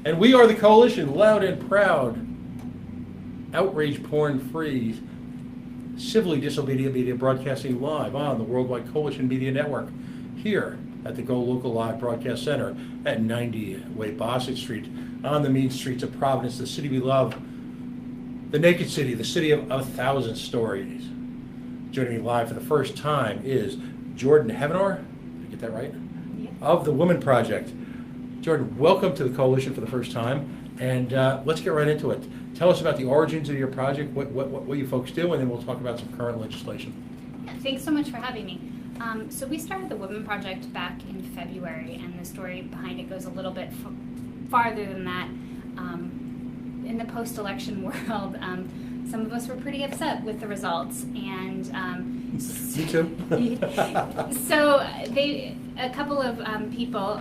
And we are the Coalition, loud and proud, outrage porn-free, civilly disobedient media broadcasting live on the Worldwide Coalition Media Network here at the Go Local Live Broadcast Center at 90 Way Bosset Street on the mean streets of Providence, the city we love, the naked city, the city of 1,000 stories. Joining me live for the first time is Jordan Hevenor, did I get that right? Yeah. Of the Women Project. Jordan, welcome to the Coalition for the first time, and let's get right into it. Tell us about the origins of your project, what you folks do, and then we'll talk about some current legislation. Yeah, thanks so much for having me. So we started the Women Project back in February, and the story behind it goes a little bit farther than that. In the post-election world, some of us were pretty upset with the results, and Me too. so a couple of people,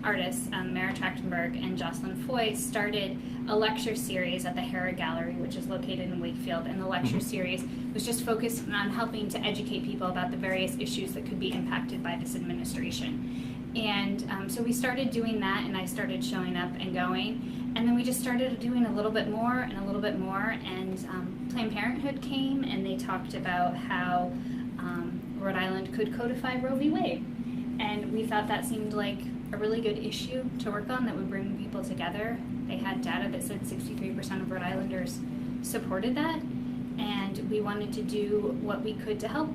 artists, Mara Trachtenberg and Jocelyn Foy, started a lecture series at the Rhode Gallery, which is located in Wakefield, and the lecture series was just focused on helping to educate people about the various issues that could be impacted by this administration. And so we started doing that, and I started showing up and going, and then we just started doing a little bit more and a little bit more, and Planned Parenthood came, and they talked about how Rhode Island could codify Roe v. Wade, and we thought that seemed like a really good issue to work on that would bring people together. They had data that said 63% of Rhode Islanders supported that, and we wanted to do what we could to help,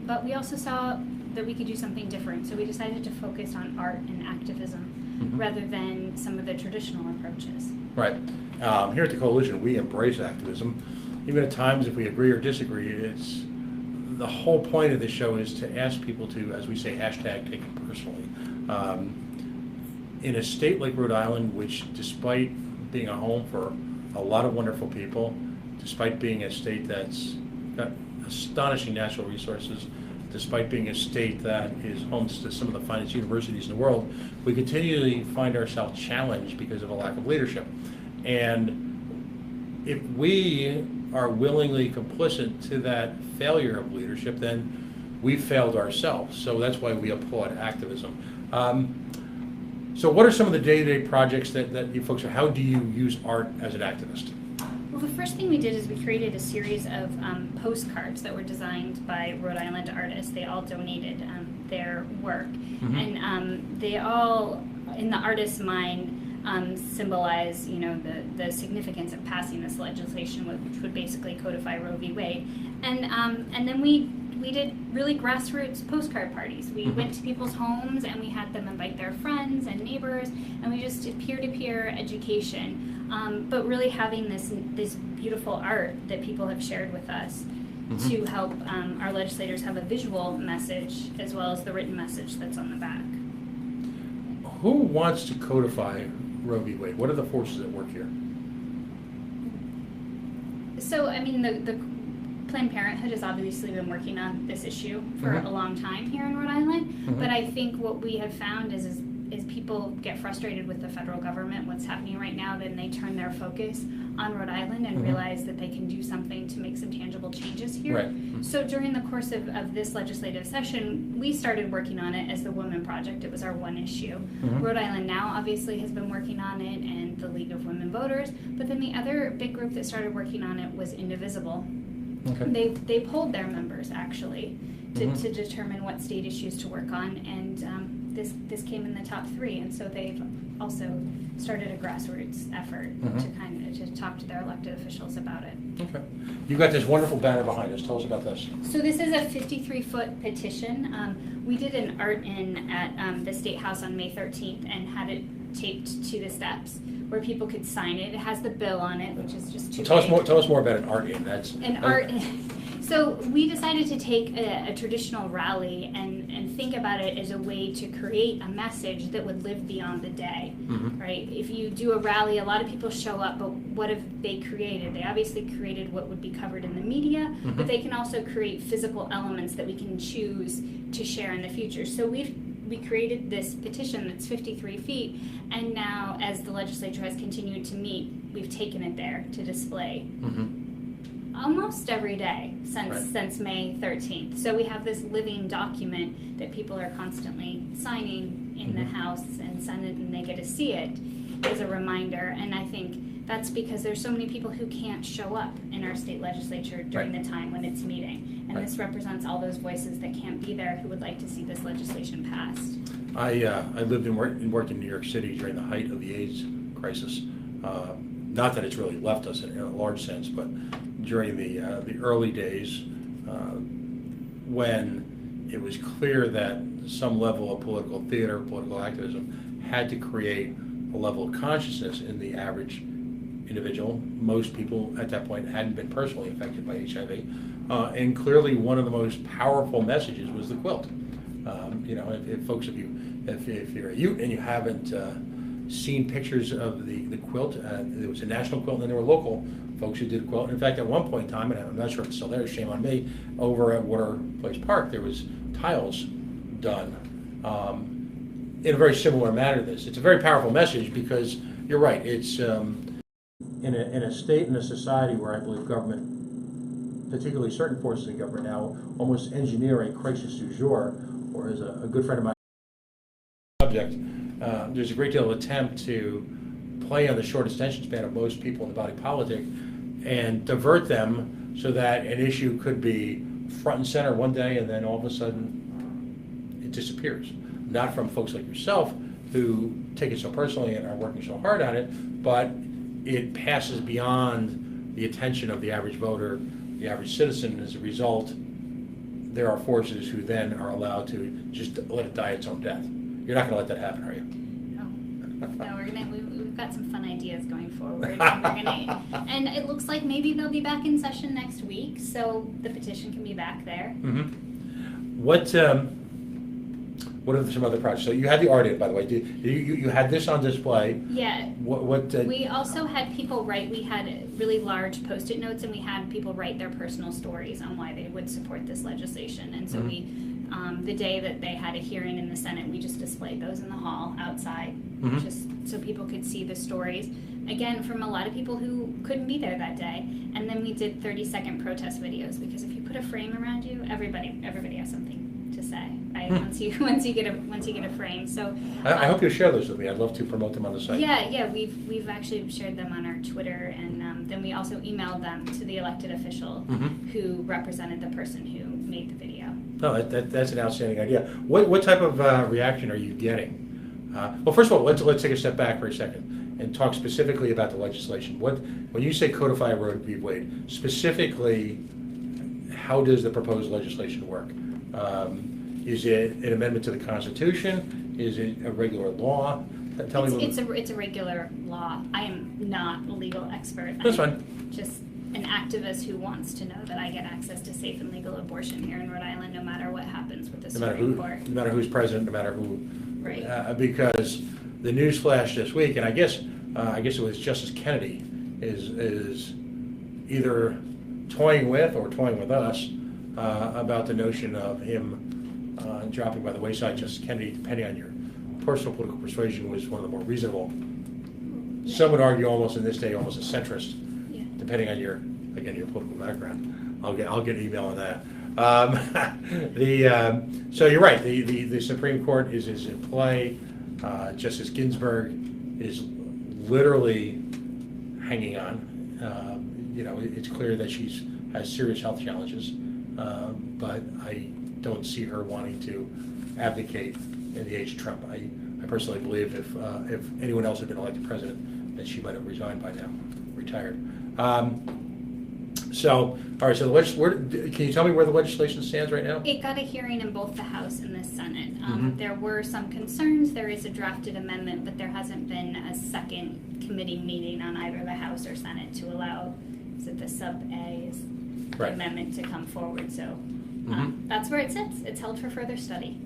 but we also saw that we could do something different, so we decided to focus on art and activism rather than some of the traditional approaches. Right. Here at the Coalition, we embrace activism. Even at times, if we agree or disagree, it's the whole point of the show is to ask people to, as we say, hashtag take it personally. In a state like Rhode Island, which despite being a home for a lot of wonderful people, despite being a state that's got astonishing natural resources, despite being a state that is home to some of the finest universities in the world, we continually find ourselves challenged because of a lack of leadership. And if we are willingly complicit to that failure of leadership, then we've failed ourselves. So that's why we applaud activism. So what are some of the day-to-day projects that you folks are, how do you use art as an activist? Well, the first thing we did is we created a series of postcards that were designed by Rhode Island artists. They all donated their work, and they all, in the artist's mind, symbolize, the significance of passing this legislation, which would basically codify Roe v. Wade. And then we did really grassroots postcard parties. We went to people's homes and we had them invite their friends and neighbors, and we just did peer-to-peer education. But really having this beautiful art that people have shared with us to help our legislators have a visual message as well as the written message that's on the back. Who wants to codify Roe v. Wade? What are the forces at work here? So, I mean, the Planned Parenthood has obviously been working on this issue for a long time here in Rhode Island, but I think what we have found is people get frustrated with the federal government, what's happening right now, then they turn their focus on Rhode Island and realize that they can do something to make some tangible changes here. Right. So during the course of this legislative session, we started working on it as the Women Project. It was our one issue. Rhode Island Now obviously has been working on it, and the League of Women Voters, but then the other big group that started working on it was Indivisible. Okay. They polled their members actually to determine what state issues to work on, and this came in the top 3, and so they've also started a grassroots effort to talk to their elected officials about it. Okay. You've got this wonderful banner behind us. Tell us about this. So this is a 53-foot petition. We did an art-in at the State House on May 13th and had it taped to the steps where people could sign it. It has the bill on it, which is just too Tell big. us more about an art-in. That's An art. So we decided to take a traditional rally and think about it as a way to create a message that would live beyond the day, right? If you do a rally, a lot of people show up, but what have they created? They obviously created what would be covered in the media, but they can also create physical elements that we can choose to share in the future. So we created this petition that's 53 feet, and now as the legislature has continued to meet, we've taken it there to display. Almost every day since May 13th. So we have this living document that people are constantly signing in the House and Senate, and they get to see it. as a reminder. And I think that's because there's so many people who can't show up in our state legislature during the time when it's meeting. And this represents all those voices that can't be there who would like to see this legislation passed. I lived and worked in New York City during the height of the AIDS crisis. Not that it's really left us in a large sense, but during the early days when it was clear that some level of political theater, political activism had to create a level of consciousness in the average individual. Most people at that point hadn't been personally affected by HIV. And clearly one of the most powerful messages was the quilt. If you're a Ute and you haven't seen pictures of the quilt, there was a national quilt and then there were local folks who did a quilt. In fact, at one point in time, and I'm not sure if it's still there, shame on me, over at Water Place Park, there was tiles done in a very similar manner to this. It's a very powerful message because you're right, it's in a state and a society where I believe government, particularly certain forces of government now, almost engineer a crisis du jour, or as a good friend of mine subject, there's a great deal of attempt to play on the short attention span of most people in the body politic and divert them so that an issue could be front and center one day and then all of a sudden it disappears. Not from folks like yourself who take it so personally and are working so hard on it, but it passes beyond the attention of the average voter, the average citizen, and as a result, there are forces who then are allowed to just let it die its own death. You're not going to let that happen, are you? No, we've got some fun ideas going forward. And it looks like maybe they'll be back in session next week, so the petition can be back there. Mm-hmm. What are some other projects? So you had the art in, by the way. You had this on display. Yeah. What? We also had people write. We had really large Post-it notes, and we had people write their personal stories on why they would support this legislation. And so we, the day that they had a hearing in the Senate, we just displayed those in the hall outside, just so people could see the stories. Again, from a lot of people who couldn't be there that day. And then we did 30-second protest videos because if you put a frame around you, everybody has something to say, right? Once you get a frame. So I hope you'll share those with me. I'd love to promote them on the site. Yeah, we've actually shared them on our Twitter, and then we also emailed them to the elected official who represented the person who made the video. No, that's an outstanding idea. What type of reaction are you getting? Well, first of all, let's take a step back for a second and talk specifically about the legislation. When you say codify Roe v. Wade, specifically, how does the proposed legislation work? Is it an amendment to the Constitution? Is it a regular law? Tell me. It's a regular law. I am not a legal expert. That's I'm fine. just an activist who wants to know that I get access to safe and legal abortion here in Rhode Island, no matter what happens with the Supreme Court. No matter who's president, no matter who. Right. Because the news flash this week, and I guess it was Justice Kennedy is either toying with or toying with us about the notion of him dropping by the wayside. Justice Kennedy, depending on your personal political persuasion, was one of the more reasonable. Yeah. Some would argue almost in this day, almost a centrist, depending on your political background. I'll get an email on that. So you're right. The Supreme Court is in play. Justice Ginsburg is literally hanging on. It's clear that she has serious health challenges, but I don't see her wanting to abdicate in the age of Trump. I personally believe if anyone else had been elected president, that she might have resigned by now, retired. So, all right. So, can you tell me where the legislation stands right now? It got a hearing in both the House and the Senate. There were some concerns. There is a drafted amendment, but there hasn't been a second committee meeting on either the House or Senate to allow the sub-A amendment to come forward. So that's where it sits. It's held for further study.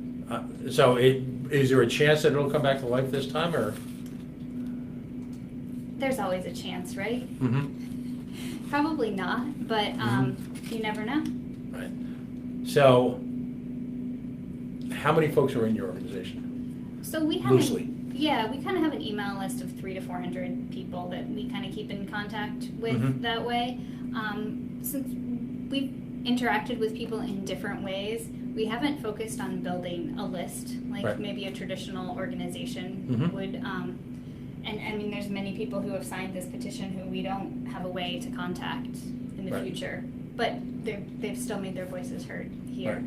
So, is there a chance that it'll come back to life this time, or? There's always a chance, right? Probably not, but you never know. Right. So, how many folks are in your organization? So we have loosely. We kind of have an email list of 300 to 400 people that we kind of keep in contact with that way. Since we've interacted with people in different ways, we haven't focused on building a list like maybe a traditional organization would. And I mean, there's many people who have signed this petition who we don't have a way to contact in the Right. future, but they've still made their voices heard here. Right.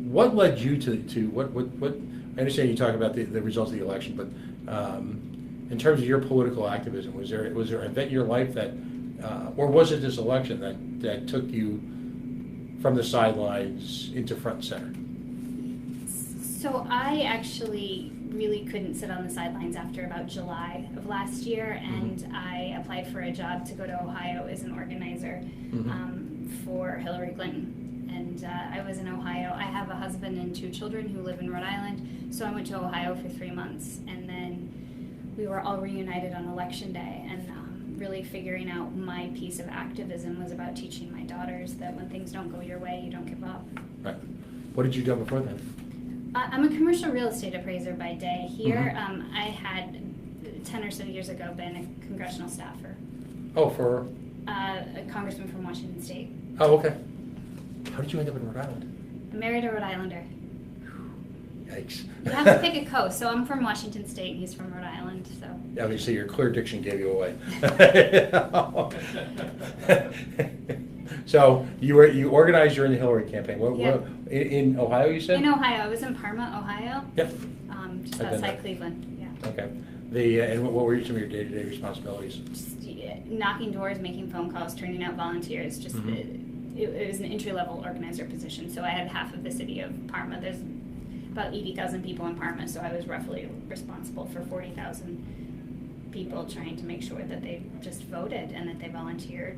What led you to what? I understand you talk about the results of the election, but in terms of your political activism, was there an event in your life that, or was it this election that took you from the sidelines into front and center? So I actually really couldn't sit on the sidelines after about July of last year, and I applied for a job to go to Ohio as an organizer for Hillary Clinton. And I was in Ohio. I have a husband and 2 children who live in Rhode Island, so I went to Ohio for 3 months, and then we were all reunited on Election Day, and really figuring out my piece of activism was about teaching my daughters that when things don't go your way, you don't give up. Right. What did you do before then? I'm a commercial real estate appraiser by day. Here, I had 10 or so years ago been a congressional staffer. Oh, for? A congressman from Washington State. Oh, okay. How did you end up in Rhode Island? I married a Rhode Islander. Yikes. You have to pick a coast. So I'm from Washington State and he's from Rhode Island. So Obviously, your clear diction gave you away. So you organized during the Hillary campaign. What in Ohio? You said in Ohio. I was in Parma, Ohio. Yep. Just I've been outside there. Cleveland. Yeah. Okay. And what were some of your day-to-day responsibilities? Just knocking doors, making phone calls, turning out volunteers. Just it was an entry-level organizer position. So I had half of the city of Parma. There's about 80,000 people in Parma, so I was roughly responsible for 40,000 people, trying to make sure that they just voted and that they volunteered,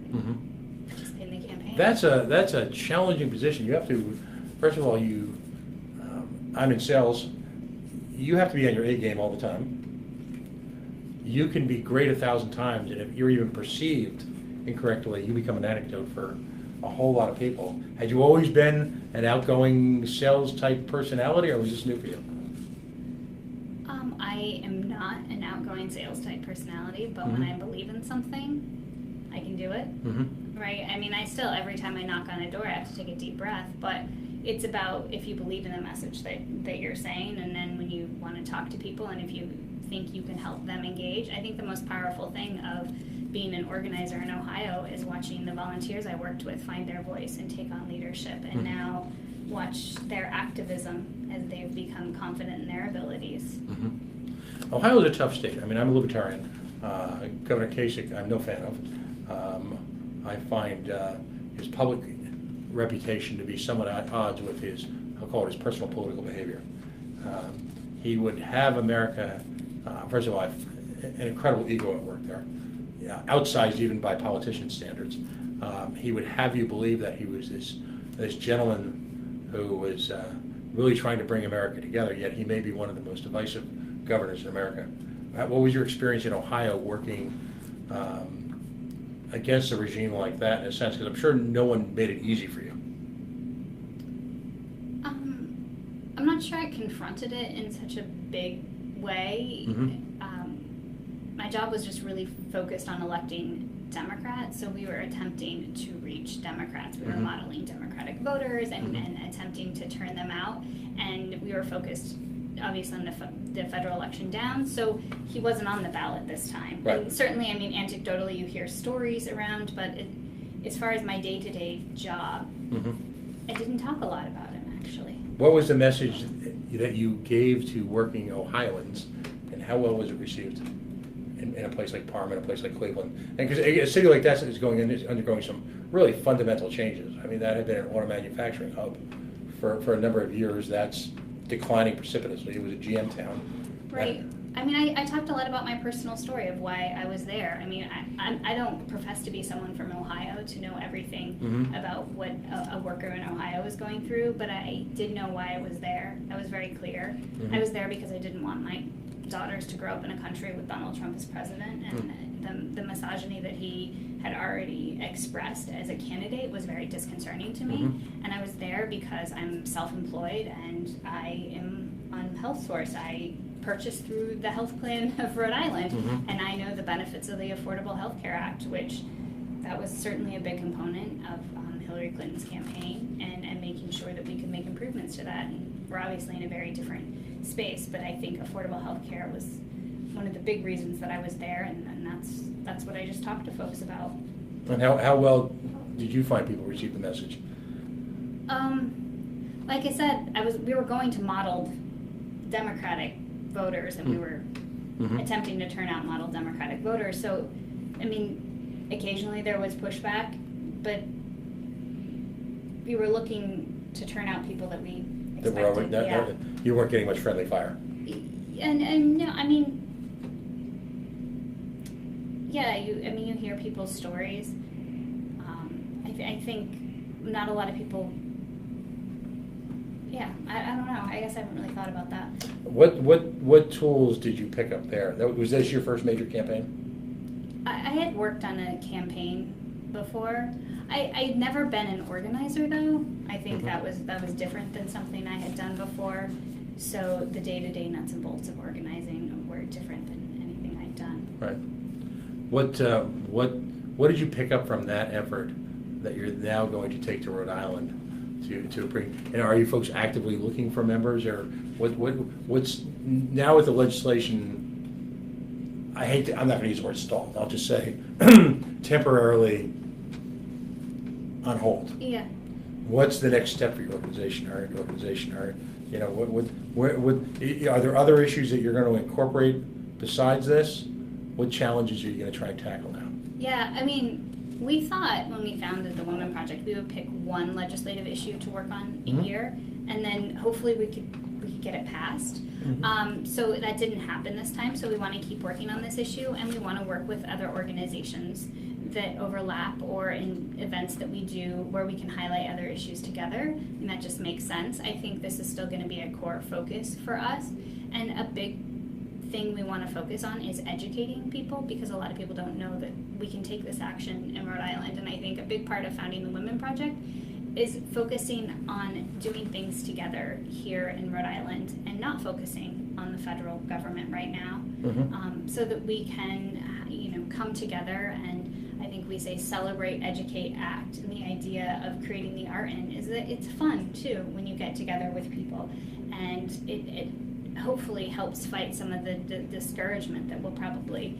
participated in the campaign. That's a challenging position. You have to, first of all, I'm in sales. You have to be on your A game all the time. You can be great 1,000 times, and if you're even perceived incorrectly, you become an anecdote for a whole lot of people. Had you always been an outgoing sales type personality, or was this new for you? I am not an outgoing sales type personality, but when I believe in something, I can do it. Right? I mean, I still, every time I knock on a door, I have to take a deep breath, but it's about if you believe in the message that you're saying, and then when you want to talk to people, and if you think you can help them engage. I think the most powerful thing of being an organizer in Ohio is watching the volunteers I worked with find their voice and take on leadership, and now watch their activism as they've become confident in their abilities. Ohio is a tough state. I mean, I'm a libertarian. Governor Kasich, I'm no fan of. I find his public reputation to be somewhat at odds with his, I'll call it his personal political behavior. He would have America, first of all, an incredible ego at work there, outsized even by politician standards. He would have you believe that he was this gentleman who was really trying to bring America together, yet he may be one of the most divisive governors in America. What was your experience in Ohio working against a regime like that, in a sense? Because I'm sure no one made it easy for you. I'm not sure I confronted it in such a big way. My job was just really focused on electing Democrats, so we were attempting to reach Democrats. We were modeling Democratic voters and attempting to turn them out, and we were focused obviously on the federal election down, so he wasn't on the ballot this time. Right. And certainly, I mean, anecdotally you hear stories around, but as far as my day-to-day job, I didn't talk a lot about him, actually. What was the message that you gave to working Ohioans, and how well was it received in a place like Parma, in a place like Cleveland? And because a city like that is undergoing some really fundamental changes. I mean, that had been an auto manufacturing hub for a number of years. That's declining precipitously. It was a GM town. Right. I mean, I talked a lot about my personal story of why I was there. I mean, I don't profess to be someone from Ohio to know everything about what a worker in Ohio is going through, but I did know why I was there. I was very clear. I was there because I didn't want my daughters to grow up in a country with Donald Trump as president, and the misogyny that he had already expressed as a candidate was very disconcerting to me. And I was there because I'm self-employed and I am on HealthSource. I purchased through the health plan of Rhode Island, and I know the benefits of the Affordable Health Care Act, which that was certainly a big component of Hillary Clinton's campaign, and making sure that we could make improvements to that. And we're obviously in a very different space, but I think affordable health care was one of the big reasons that I was there, and that's what I just talked to folks about. And how well did you find people receive the message? Like I said, we were going to modeled Democratic voters, and we were attempting to turn out model Democratic voters. So, I mean, occasionally there was pushback, but we were looking to turn out people that we expected. You weren't getting much friendly fire. And no, I mean, yeah, you hear people's stories. I think not a lot of people. Yeah, I don't know. I guess I haven't really thought about that. What tools did you pick up there? Was this your first major campaign? I had worked on a campaign before. I'd never been an organizer though. I think that was different than something I had done before. So the day-to-day nuts and bolts of organizing were different than anything I'd done. Right. What did you pick up from that effort that you're now going to take to Rhode Island to bring? And are you folks actively looking for members, or what's now with the legislation? I'm not going to use the word stalled. I'll just say temporarily on hold. Yeah. What's the next step for your organization? Are there other issues that you're going to incorporate besides this? What challenges are you going to try and tackle now? Yeah, I mean, we thought when we founded the Women Project, we would pick one legislative issue to work on a year, and then hopefully we could get it passed. So that didn't happen this time. So we want to keep working on this issue, and we want to work with other organizations that overlap, or in events that we do where we can highlight other issues together, and that just makes sense. I think this is still going to be a core focus for us, and a big thing we want to focus on is educating people, because a lot of people don't know that we can take this action in Rhode Island. And I think a big part of founding the Women Project is focusing on doing things together here in Rhode Island and not focusing on the federal government right now, so that we can come together. And I think we say celebrate, educate, act, and the idea of creating the art in is that it's fun too when you get together with people, and it hopefully helps fight some of the discouragement that we'll probably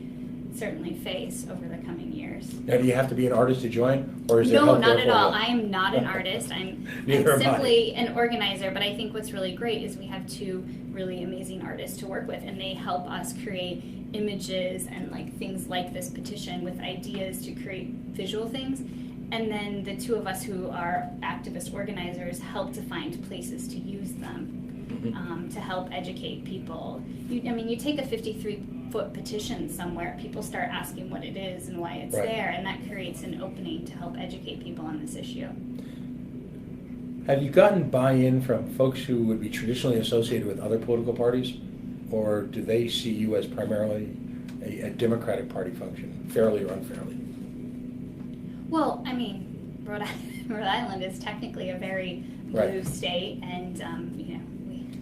certainly face over the coming years. Now, do you have to be an artist to join, or is it No, not at all. I am not an artist. I'm Neither am I. simply an organizer, but I think what's really great is we have two really amazing artists to work with, and they help us create images and things like this petition with ideas to create visual things. And then the two of us who are activist organizers help to find places to use them. To help educate people. You take a 53-foot petition somewhere, people start asking what it is and why it's there, and that creates an opening to help educate people on this issue. Have you gotten buy-in from folks who would be traditionally associated with other political parties, or do they see you as primarily a Democratic Party function, fairly or unfairly? Well, I mean, Rhode Island is technically a very blue state, and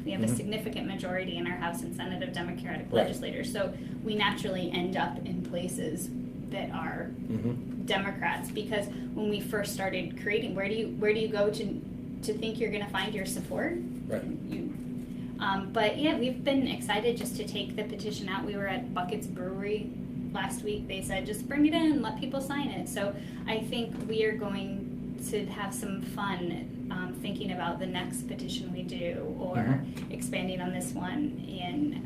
we have a significant majority in our House and Senate of Democratic legislators, so we naturally end up in places that are Democrats. Because when we first started creating, where do you go to think you're going to find your support? But yeah, we've been excited just to take the petition out. We were at Bucket's Brewery last week. They said just bring it in, let people sign it. So I think we are going to have some fun thinking about the next petition we do, or expanding on this one, and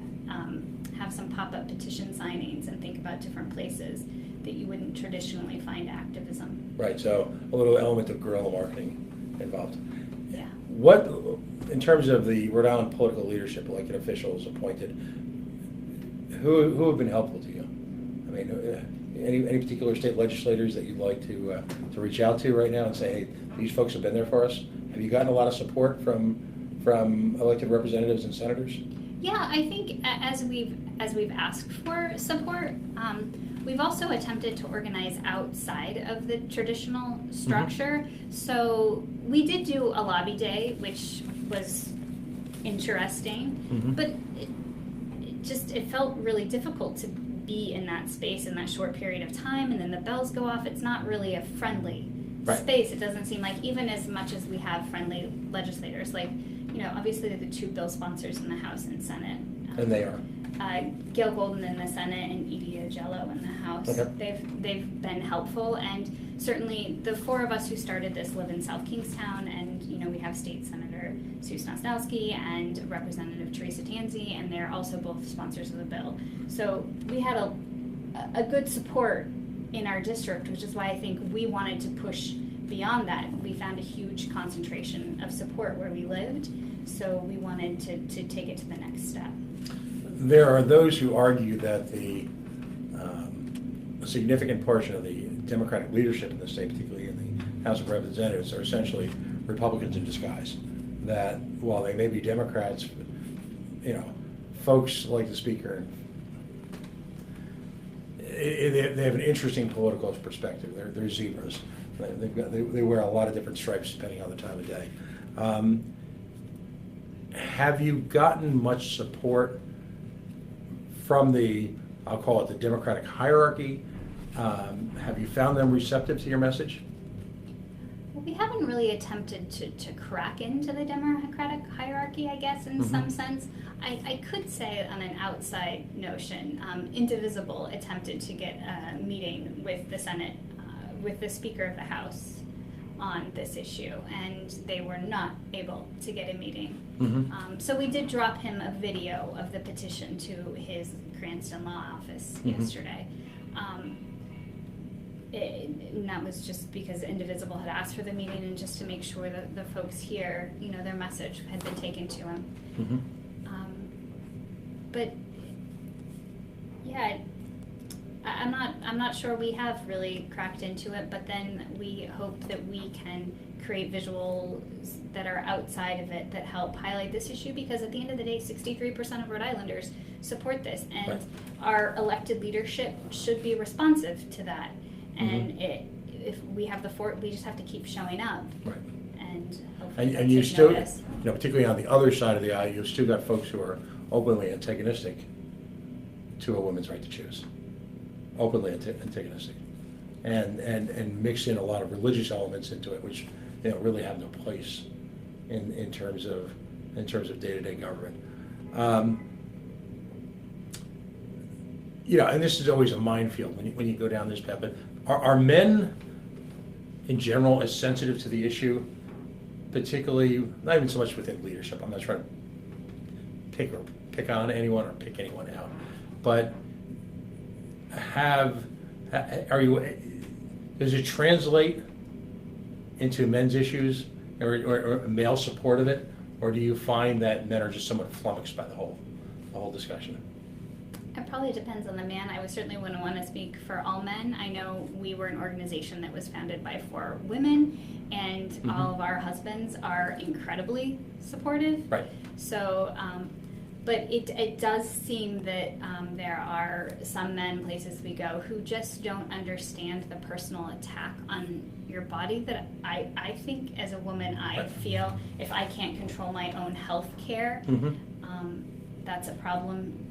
have some pop-up petition signings and think about different places that you wouldn't traditionally find activism. Right, so a little element of guerrilla marketing involved. Yeah. What, in terms of the Rhode Island political leadership, elected officials appointed, who have been helpful to you? I mean, any particular state legislators that you'd like to reach out to right now and say, hey, these folks have been there for us? Have you gotten a lot of support from elected representatives and senators? Yeah, I think as we've asked for support, we've also attempted to organize outside of the traditional structure. So we did do a lobby day, which was interesting, but it felt really difficult to be in that space in that short period of time, and then the bells go off. It's not really a friendly space. It doesn't seem like, even as much as we have friendly legislators, obviously the two bill sponsors in the House and Senate. And they are? Gail Golden in the Senate and Edie Agello in the House. Okay. They've been helpful, and certainly the four of us who started this live in South Kingstown, and we have State Senator Sue Snosnowski and Representative Teresa Tanzi, and they're also both sponsors of the bill. So we had a good support in our district, which is why I think we wanted to push beyond that. We found a huge concentration of support where we lived, so we wanted to take it to the next step. There are those who argue that a significant portion of the Democratic leadership in the state, particularly in the House of Representatives, are essentially Republicans in disguise. That while they may be Democrats, folks like the Speaker, they have an interesting political perspective. They're zebras. They wear a lot of different stripes depending on the time of day. Have you gotten much support from I'll call it the Democratic hierarchy? Have you found them receptive to your message? Well, we haven't really attempted to crack into the Democratic hierarchy, I guess, in some sense. I could say on an outside notion, Indivisible attempted to get a meeting with the Senate, with the Speaker of the House on this issue, and they were not able to get a meeting. So we did drop him a video of the petition to his Cranston Law Office yesterday. And that was just because Indivisible had asked for the meeting, and just to make sure that the folks here, their message had been taken to him. But yeah, I'm not sure we have really cracked into it, but then we hope that we can create visuals that are outside of it that help highlight this issue, because at the end of the day, 63% of Rhode Islanders support this, and our elected leadership should be responsive to that. And if we have we just have to keep showing up. Right. And hopefully and you still, notice. Particularly on the other side of the aisle, you've still got folks who are openly antagonistic to a woman's right to choose. Openly antagonistic, and mix in a lot of religious elements into it, which really have no place in terms of day-to-day government. And this is always a minefield when you go down this path. But are men in general as sensitive to the issue, particularly not even so much within leadership? I'm not trying to pick on anyone or pick anyone out, but does it translate into men's issues or male support of it, or do you find that men are just somewhat flummoxed by the whole discussion? It probably depends on the man. I certainly wouldn't want to speak for all men. I know we were an organization that was founded by 4 women, and all of our husbands are incredibly supportive. Right. So, but it does seem that there are some men, places we go, who just don't understand the personal attack on your body that I think as a woman, I feel if I can't control my own health care, that's a problem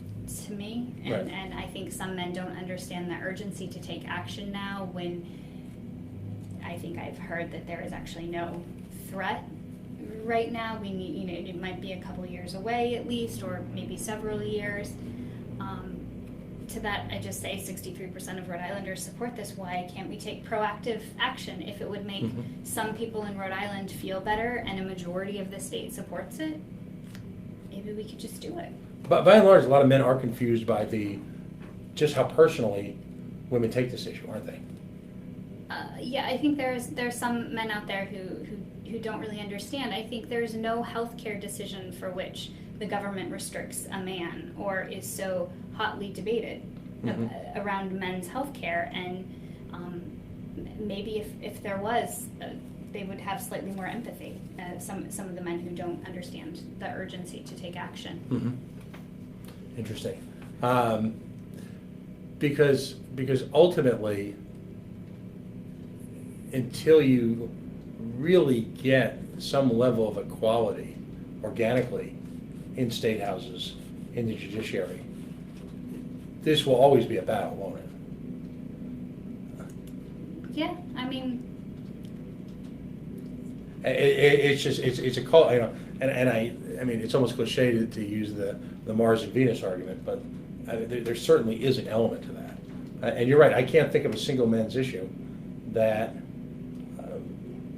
to me. And I think some men don't understand the urgency to take action now, when I think I've heard that there is actually no threat right now. We need, it might be a couple years away at least, or maybe several years. To that, I just say 63% of Rhode Islanders support this. Why can't we take proactive action? If it would make some people in Rhode Island feel better and a majority of the state supports it, maybe we could just do it. But by and large, a lot of men are confused by just how personally women take this issue, aren't they? Yeah, I think there's some men out there who don't really understand. I think there's no healthcare decision for which the government restricts a man or is so hotly debated around men's healthcare. And maybe if there was, they would have slightly more empathy. Some of the men who don't understand the urgency to take action. Interesting, because ultimately, until you really get some level of equality organically in state houses, in the judiciary, this will always be a battle, won't it? Yeah, I mean, it's a call. and I mean, it's almost cliche to use the Mars and Venus argument, but there certainly is an element to that. And you're right, I can't think of a single men's issue that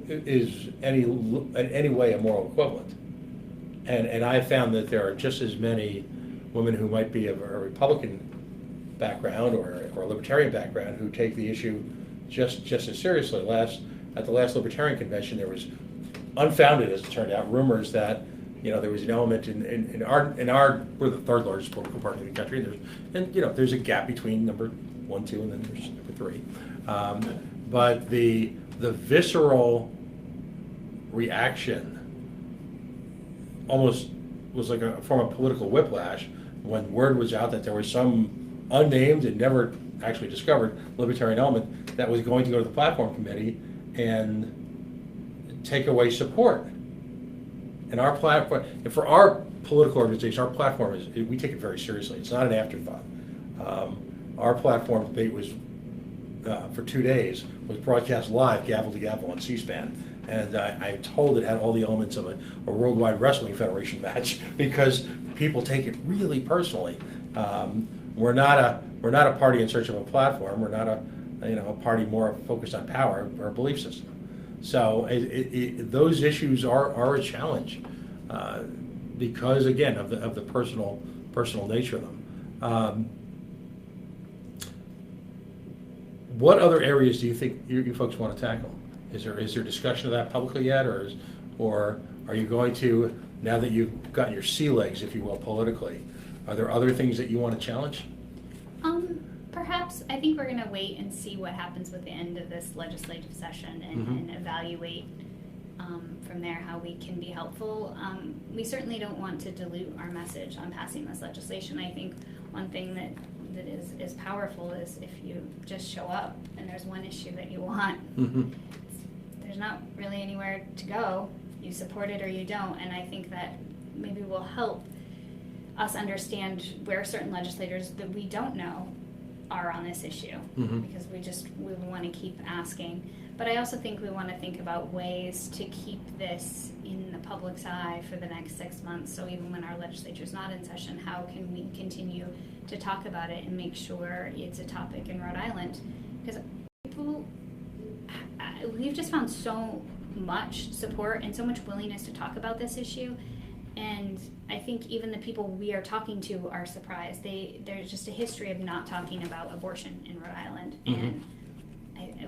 is in any way a moral equivalent. And I found that there are just as many women who might be of a Republican background or a libertarian background who take the issue just as seriously. At the last Libertarian Convention, there was unfounded, as it turned out, rumors that there was an element in our we're the third largest political party in the country, and there's a gap between number 1, 2, and then there's number 3. But the visceral reaction almost was like a form of political whiplash when word was out that there was some unnamed and never actually discovered libertarian element that was going to go to the platform committee and take away support. And our platform, and for our political organization, our platform we take it very seriously. It's not an afterthought. Our platform debate was for 2 days, was broadcast live, gavel to gavel on C-SPAN. And I'm told it had all the elements of a Worldwide Wrestling Federation match because people take it really personally. We're not a party in search of a platform. We're not a party more focused on power or a belief system. So those issues are a challenge because again of the personal nature of them. What other areas do you think you folks want to tackle? Is there discussion of that publicly yet, or are you going to, now that you've gotten your sea legs, if you will, politically, are there other things that you want to challenge? Perhaps. I think we're going to wait and see what happens with the end of this legislative session and evaluate from there how we can be helpful. We certainly don't want to dilute our message on passing this legislation. I think one thing that is powerful is if you just show up and there's one issue that you want, there's not really anywhere to go. You support it or you don't, and I think that maybe will help us understand where certain legislators that we don't know are on this issue, because we want to keep asking. But I also think we want to think about ways to keep this in the public's eye for the next 6 months. So even when our legislature is not in session, how can we continue to talk about it and make sure it's a topic in Rhode Island? Because we've just found so much support and so much willingness to talk about this issue. And I think even the people we are talking to are surprised. There's just a history of not talking about abortion in Rhode Island, and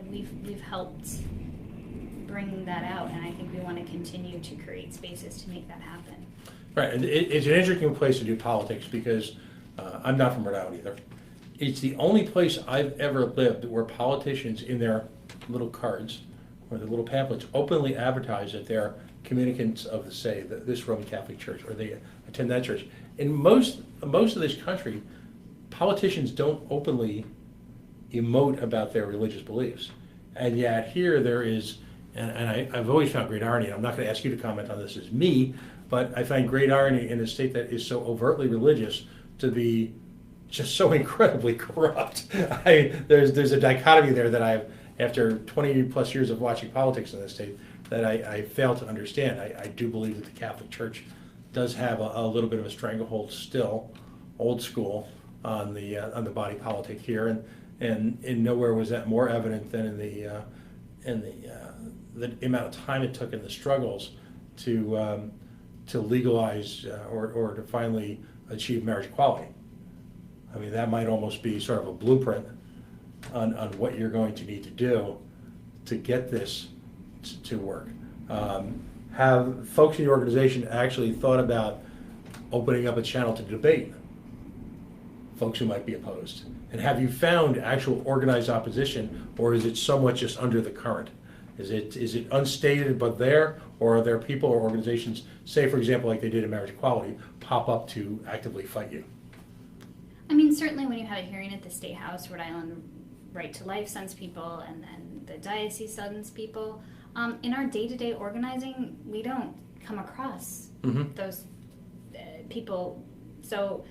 we've helped bring that out. And I think we want to continue to create spaces to make that happen. Right, and it's an interesting place to do politics because I'm not from Rhode Island either. It's the only place I've ever lived where politicians in their little cards or their little pamphlets openly advertise that they're communicants of this Roman Catholic Church, or they attend that church. In most of this country, politicians don't openly emote about their religious beliefs, and yet here there is, and I've always found great irony. And I'm not going to ask you to comment on this as me, but I find great irony in a state that is so overtly religious to be just so incredibly corrupt. There's a dichotomy there that after 20 plus years of watching politics in this state, that I fail to understand. I do believe that the Catholic Church does have a little bit of a stranglehold still, old school, on the body politic here, and in nowhere was that more evident than in the amount of time it took in the struggles to legalize or to finally achieve marriage equality. I mean, that might almost be sort of a blueprint on what you're going to need to do to get this to work. Have folks in your organization actually thought about opening up a channel to debate folks who might be opposed? And have you found actual organized opposition, or is it somewhat just under the current? Is it unstated but there, or are there people or organizations, say for example like they did in marriage equality, pop up to actively fight you? I mean, certainly when you had a hearing at the State House, Rhode Island Right to Life sends people, and then the diocese sends people. In our day-to-day organizing, we don't come across those people. So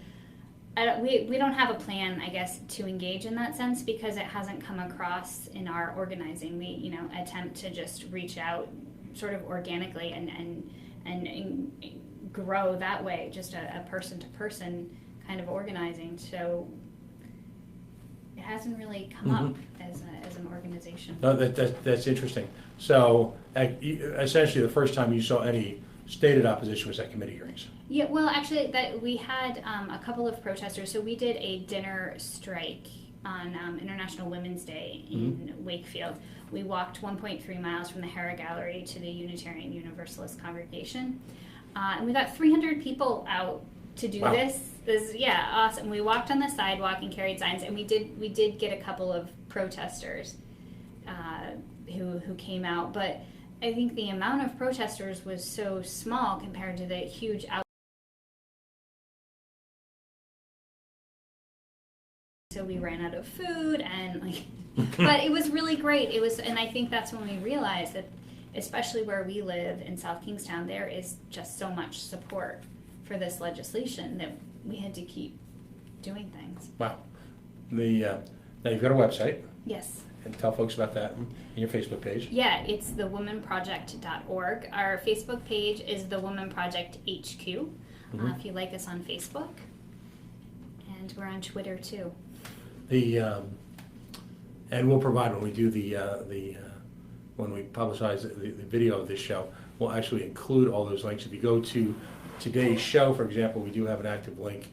we don't have a plan, I guess, to engage in that sense because it hasn't come across in our organizing. We, attempt to just reach out sort of organically and and grow that way, just a person-to-person kind of organizing. So it hasn't really come up as an organization. No, that's interesting. So essentially the first time you saw any stated opposition was at committee hearings. Yeah, well, actually, that we had a couple of protesters. So we did a dinner strike on International Women's Day in Wakefield. We walked 1.3 miles from the Hera Gallery to the Unitarian Universalist congregation, and we got 300 people out to do Wow. this. Yeah, awesome. We walked on the sidewalk and carried signs, and we did get a couple of protesters who came out, but I think the amount of protesters was so small compared to the huge so we ran out of food and but it was really great. And I think that's when we realized that, especially where we live in South Kingstown, there is just so much support for this legislation that we had to keep doing things. Wow. Now you've got a website. Yes. And tell folks about that in your Facebook page. Yeah, it's thewomanproject.org. Our Facebook page is the Woman Project HQ. If you like us on Facebook, and we're on Twitter too. And we'll provide, when we do when we publicize the video of this show, we'll actually include all those links. If you go to today's show, for example, we do have an active link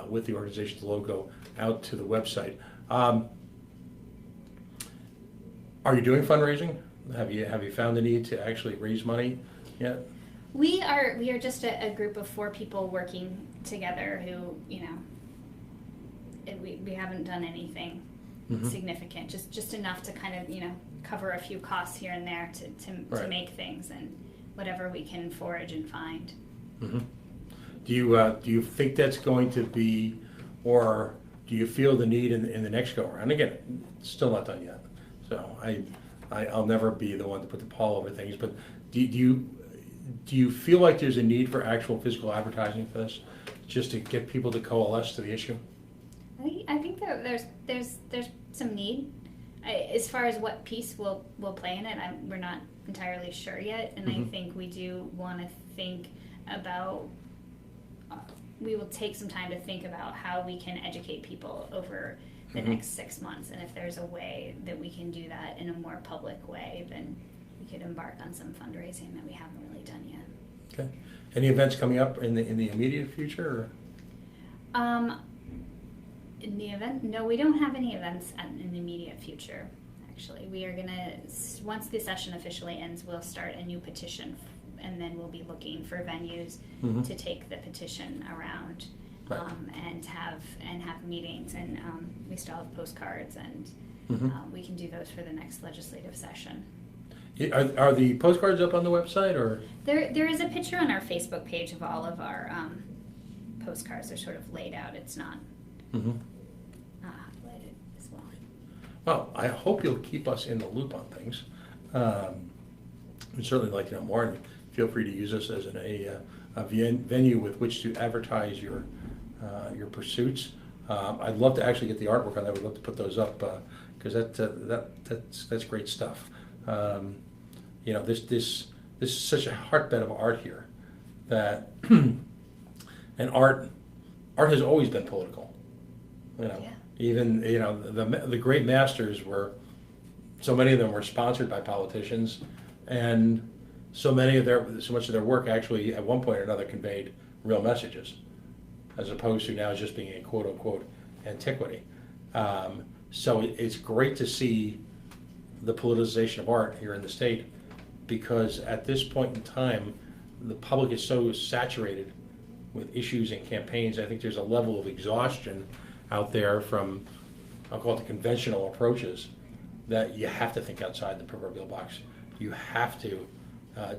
with the organization's logo out to the website. Are you doing fundraising? Have you found the need to actually raise money yet? We are just a group of 4 people working together who, we haven't done anything significant, just enough to kind of, cover a few costs here and there to make things, and whatever we can forage and find. Do you think that's going to be, or do you feel the need in the next go around? Again, it's still not done yet, so I'll never be the one to put the paw over things. But do you feel like there's a need for actual physical advertising for this, just to get people to coalesce to the issue? I think that there's some need. As far as what piece will play in it, we're not entirely sure yet, and I think we do want to think about. We will take some time to think about how we can educate people over the next 6 months, and if there's a way that we can do that in a more public way, then we could embark on some fundraising that we haven't really done yet. Okay. Any events coming up in the immediate future? Or? In the event, no, we don't have any events in the immediate future. Actually, we are gonna, once the session officially ends, we'll start a new petition, and then we'll be looking for venues to take the petition around, and have meetings, and we still have postcards, and we can do those for the next legislative session. Are the postcards up on the website, or? There is a picture on our Facebook page of all of our postcards. They're sort of laid out. It's not highlighted as well. Well, I hope you'll keep us in the loop on things. We'd certainly like to know more, and feel free to use us as a venue with which to advertise your pursuits. I'd love to actually get the artwork on that. We'd love to put those up, because that's great stuff. This is such a hotbed of art here, that and art has always been political. Even the great masters were, so many of them were sponsored by politicians, and so much of their work actually at one point or another conveyed real messages, as opposed to now just being a quote unquote antiquity. So it's great to see the politicization of art here in the state, because at this point in time, the public is so saturated with issues and campaigns. I think there's a level of exhaustion out there from, I'll call it the conventional approaches, that you have to think outside the proverbial box. You have to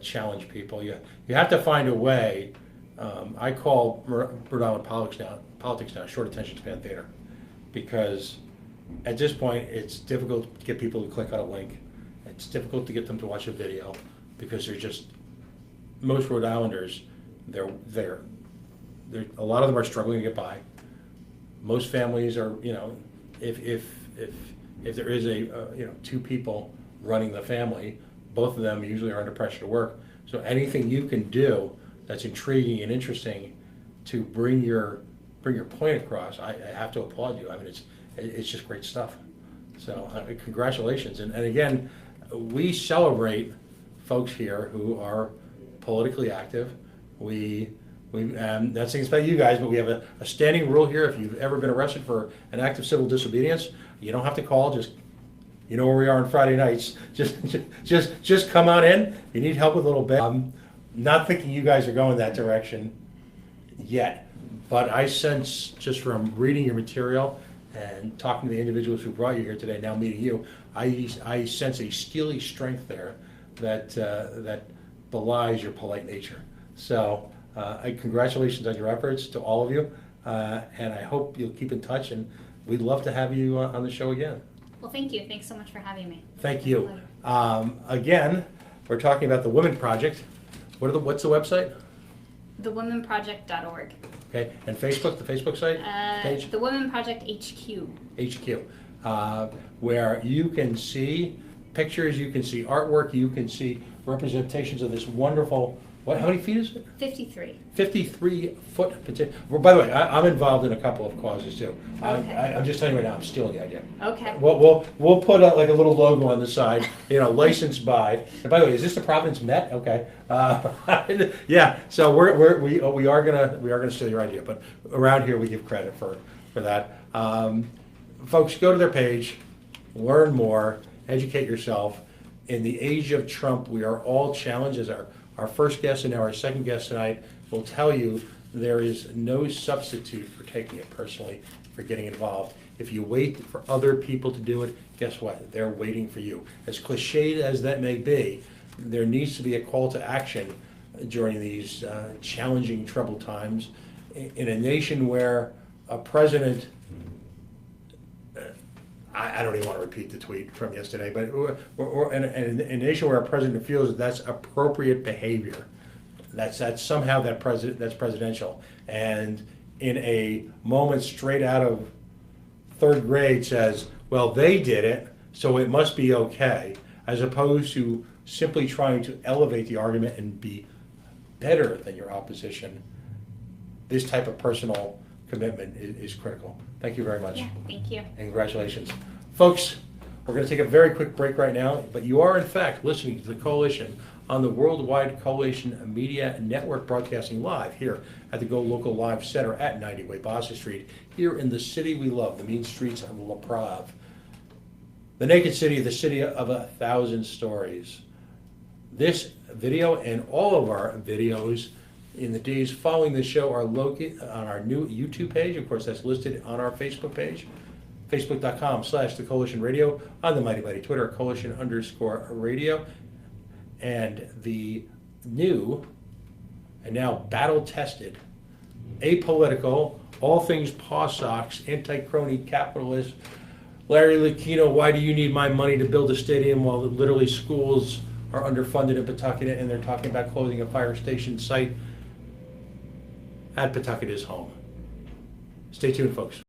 challenge people. You have to find a way. I call Rhode Island politics now short attention span theater, because at this point it's difficult to get people to click on a link. It's difficult to get them to watch a video, because they're just, most Rhode Islanders, they're a lot of them are struggling to get by. Most families are, if there is 2 people running the family, both of them usually are under pressure to work. So anything you can do that's intriguing and interesting to bring your point across, I have to applaud you. I mean, it's just great stuff. So congratulations. And again, we celebrate folks here who are politically active. That's things about you guys, but we have a standing rule here. If you've ever been arrested for an act of civil disobedience, you don't have to call. Just, you know where we are on Friday nights. Just come on in. If you need help with a little bit. I'm not thinking you guys are going that direction yet, but I sense just from reading your material and talking to the individuals who brought you here today, now meeting you, I sense a steely strength there that belies your polite nature. So congratulations on your efforts to all of you, and I hope you'll keep in touch, and we'd love to have you on the show again. Well, thank you. Thanks so much for having me. Thank you. Again, we're talking about the Women Project. What's the website? TheWomenProject.org. Okay, and Facebook, the Facebook site? Page? The Women Project HQ. HQ, where you can see pictures, you can see artwork, you can see representations of this wonderful, how many feet is it? 53. 53-foot petition. Well, by the way, I'm involved in a couple of causes too. Okay. I'm just telling you right now, I'm stealing the idea. Okay. We'll put like a little logo on the side, licensed by. And by the way, is this the Providence Met? Okay. Yeah. So we are gonna steal your idea, but around here we give credit for that. Folks, go to their page, learn more, educate yourself. In the age of Trump, we are all challenged, as our first guest and now our second guest tonight will tell you, there is no substitute for taking it personally, for getting involved. If you wait for other people to do it, guess what? They're waiting for you. As cliched as that may be, there needs to be a call to action during these challenging, troubled times in a nation where a president, I don't even want to repeat the tweet from yesterday, but in a nation where a president feels that that's appropriate behavior, that's presidential, and in a moment straight out of third grade says, well, they did it, so it must be okay, as opposed to simply trying to elevate the argument and be better than your opposition. This type of personal commitment is critical. Thank you very much. Yeah, thank you. And congratulations. Folks, we're going to take a very quick break right now, but you are in fact listening to the Coalition on the Worldwide Coalition Media Network, broadcasting live here at the Go Local Live Center at 90 Way Boston Street, here in the city we love, the mean streets of La Prave. The naked city, the city of 1,000 stories. This video and all of our videos in the days following the show are located on our new YouTube page. Of course, that's listed on our Facebook page, facebook.com/The Coalition Radio, on the mighty Twitter, Coalition_radio, and the new and now battle-tested, apolitical, all things paw socks, anti-crony capitalist, Larry Lucchino, why do you need my money to build a stadium while literally schools are underfunded in Pawtucket and they're talking about closing a fire station site at Pawtucket is home. Stay tuned, folks.